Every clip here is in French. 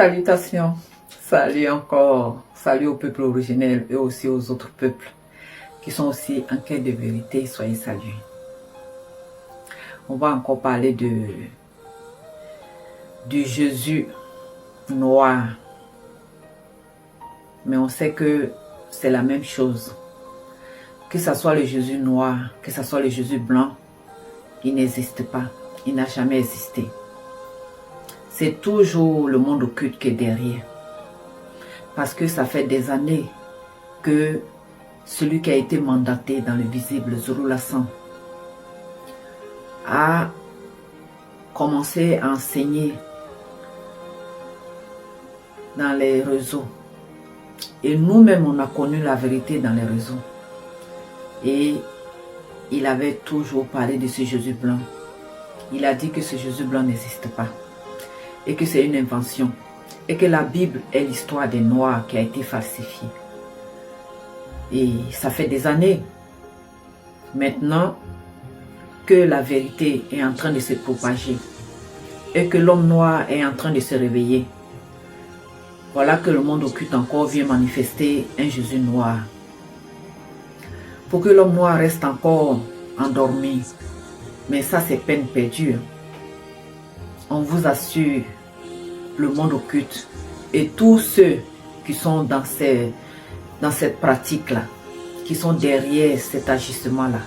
Salutations, salut encore, salut au peuple originel et aussi aux autres peuples qui sont aussi en quête de vérité, soyez salués. On va encore parler du Jésus noir, mais on sait que c'est la même chose. Que ce soit le Jésus noir, que ce soit le Jésus blanc, il n'existe pas, il n'a jamais existé. C'est toujours le monde occulte qui est derrière. Parce que ça fait des années que celui qui a été mandaté dans le visible, Zoro Lassan, a commencé à enseigner dans les réseaux. Et nous-mêmes, on a connu la vérité dans les réseaux. Et il avait toujours parlé de ce Jésus blanc. Il a dit que ce Jésus blanc n'existe pas. Et que c'est une invention. Et que la Bible est l'histoire des Noirs qui a été falsifiée. Et ça fait des années. Maintenant que la vérité est en train de se propager. Et que l'homme noir est en train de se réveiller. Voilà que le monde occulte encore vient manifester un Jésus noir. Pour que l'homme noir reste encore endormi. Mais ça, c'est peine perdue. On vous assure, le monde occulte et tous ceux qui sont dans cette pratique-là, qui sont derrière cet agissement-là,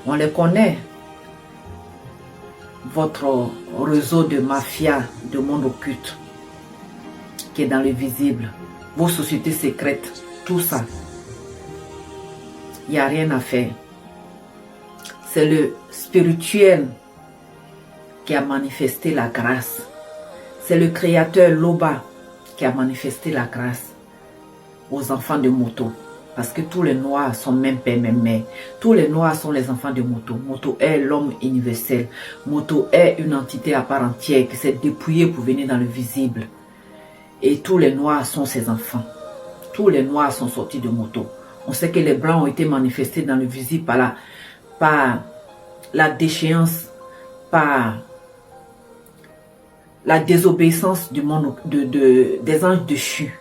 on les connaît. Votre réseau de mafia, de monde occulte, qui est dans le visible, vos sociétés secrètes, tout ça, il n'y a rien à faire. C'est le spirituel qui a manifesté la grâce. C'est le créateur Loba qui a manifesté la grâce aux enfants de Moto. Parce que tous les Noirs sont même père, même mère. Tous les Noirs sont les enfants de Moto. Moto est l'homme universel. Moto est une entité à part entière qui s'est dépouillée pour venir dans le visible. Et tous les Noirs sont ses enfants. Tous les Noirs sont sortis de Moto. On sait que les Blancs ont été manifestés dans le visible par la déchéance, par la désobéissance du monde, des anges déchus.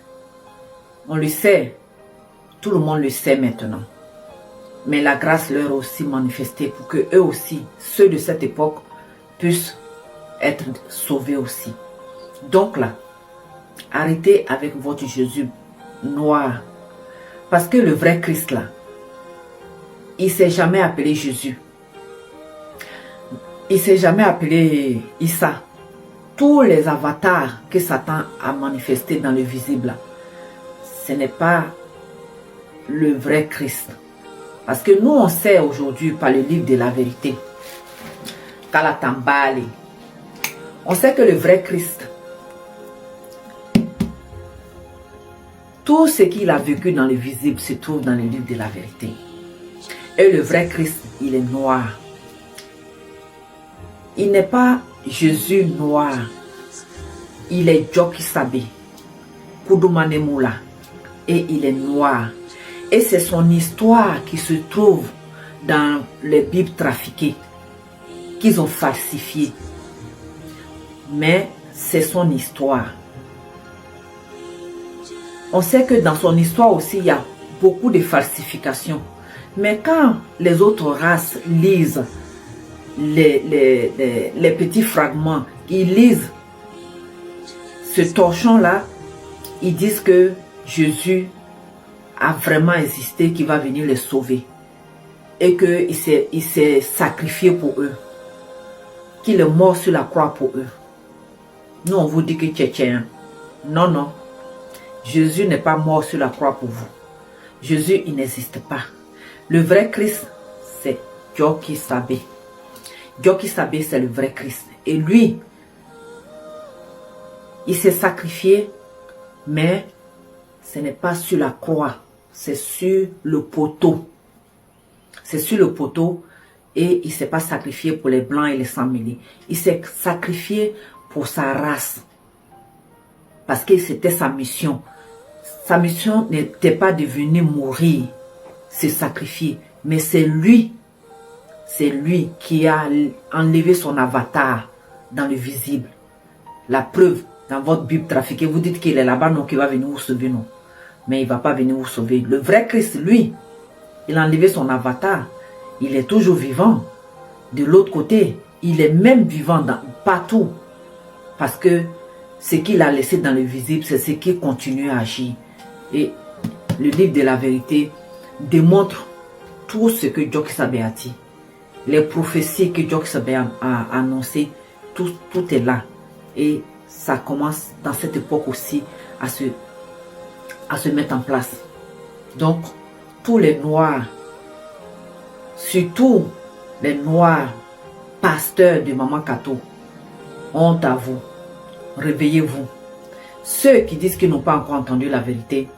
On le sait. Tout le monde le sait maintenant. Mais la grâce leur a aussi manifesté pour que eux aussi, ceux de cette époque, puissent être sauvés aussi. Donc là, arrêtez avec votre Jésus noir. Parce que le vrai Christ là, il ne s'est jamais appelé Jésus. Il ne s'est jamais appelé Issa. Tous les avatars que Satan a manifestés dans le visible, ce n'est pas le vrai Christ. Parce que nous, on sait aujourd'hui par le livre de la vérité, Kalatambale, on sait que le vrai Christ, tout ce qu'il a vécu dans le visible se trouve dans le livre de la vérité. Et le vrai Christ, il est noir. Il n'est pas Jésus noir. Il est Djoki Sabe, Koudumanemoula. Et il est noir. Et c'est son histoire qui se trouve dans les Bibles trafiquées, qu'ils ont falsifiées. Mais c'est son histoire. On sait que dans son histoire aussi, il y a beaucoup de falsifications. Mais quand les autres races lisent les petits fragments, ils lisent ce torchon-là, ils disent que Jésus a vraiment existé, qu'il va venir les sauver. Et qu'il s'est sacrifié pour eux. Qu'il est mort sur la croix pour eux. Nous, on vous dit que tchétchén. Non, non. Jésus n'est pas mort sur la croix pour vous. Jésus, il n'existe pas. Le vrai Christ, c'est Djoki Sabe. Djoki Sabe, c'est le vrai Christ. Et lui, il s'est sacrifié, mais ce n'est pas sur la croix, c'est sur le poteau. C'est sur le poteau et il ne s'est pas sacrifié pour les blancs et les sans-mêlés. Il s'est sacrifié pour sa race. Parce que c'était sa mission. Sa mission n'était pas de venir mourir, se sacrifier, mais c'est lui qui a enlevé son avatar dans le visible. La preuve, dans votre Bible trafiquée, vous dites qu'il est là-bas, non, qu'il va venir vous sauver, non. Mais il ne va pas venir vous sauver. Le vrai Christ, lui, il a enlevé son avatar. Il est toujours vivant. De l'autre côté, il est même vivant partout. Parce que ce qu'il a laissé dans le visible, c'est ce qui continue à agir. Et le livre de la vérité démontre tout ce que Dieu a béati. Les prophéties que Dieu a annoncées, tout est là. Et ça commence dans cette époque aussi à se mettre en place. Donc, tous les noirs, surtout les noirs pasteurs de Maman Kato, honte à vous. Réveillez-vous. Ceux qui disent qu'ils n'ont pas encore entendu la vérité,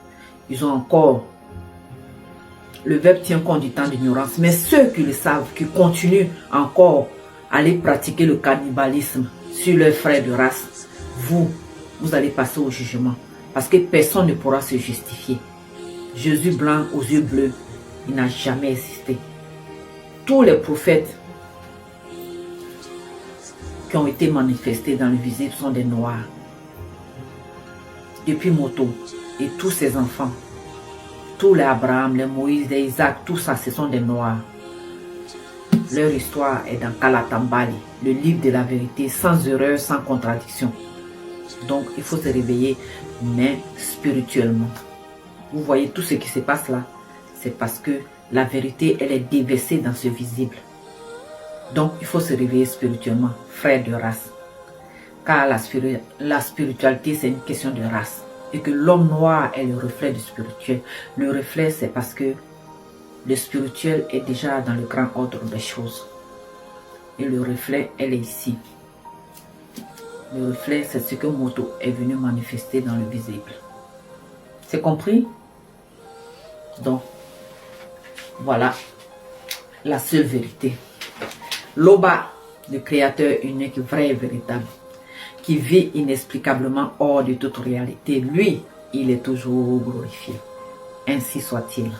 ils ont encore... Le verbe tient compte du temps d'ignorance. Mais ceux qui le savent, qui continuent encore à aller pratiquer le cannibalisme sur leurs frères de race, vous allez passer au jugement. Parce que personne ne pourra se justifier. Jésus blanc aux yeux bleus, il n'a jamais existé. Tous les prophètes qui ont été manifestés dans le visible sont des noirs. Depuis Moto et tous ses enfants, tous les Abraham, les Moïse, les Isaac, tout ça, ce sont des noirs. Leur histoire est dans Kalatambali, le livre de la vérité, sans erreur, sans contradiction. Donc, il faut se réveiller, mais spirituellement. Vous voyez tout ce qui se passe là, c'est parce que la vérité, elle est déversée dans ce visible. Donc, il faut se réveiller spirituellement, frère de race. Car la spiritualité, c'est une question de race. Et que l'homme noir est le reflet du spirituel. Le reflet, c'est parce que le spirituel est déjà dans le grand ordre des choses. Et le reflet, elle est ici. Le reflet, c'est ce que Moto est venu manifester dans le visible. C'est compris? Donc, voilà la seule vérité. L'Oba, le créateur unique, vrai et véritable, qui vit inexplicablement hors de toute réalité, lui, il est toujours glorifié. Ainsi soit-il.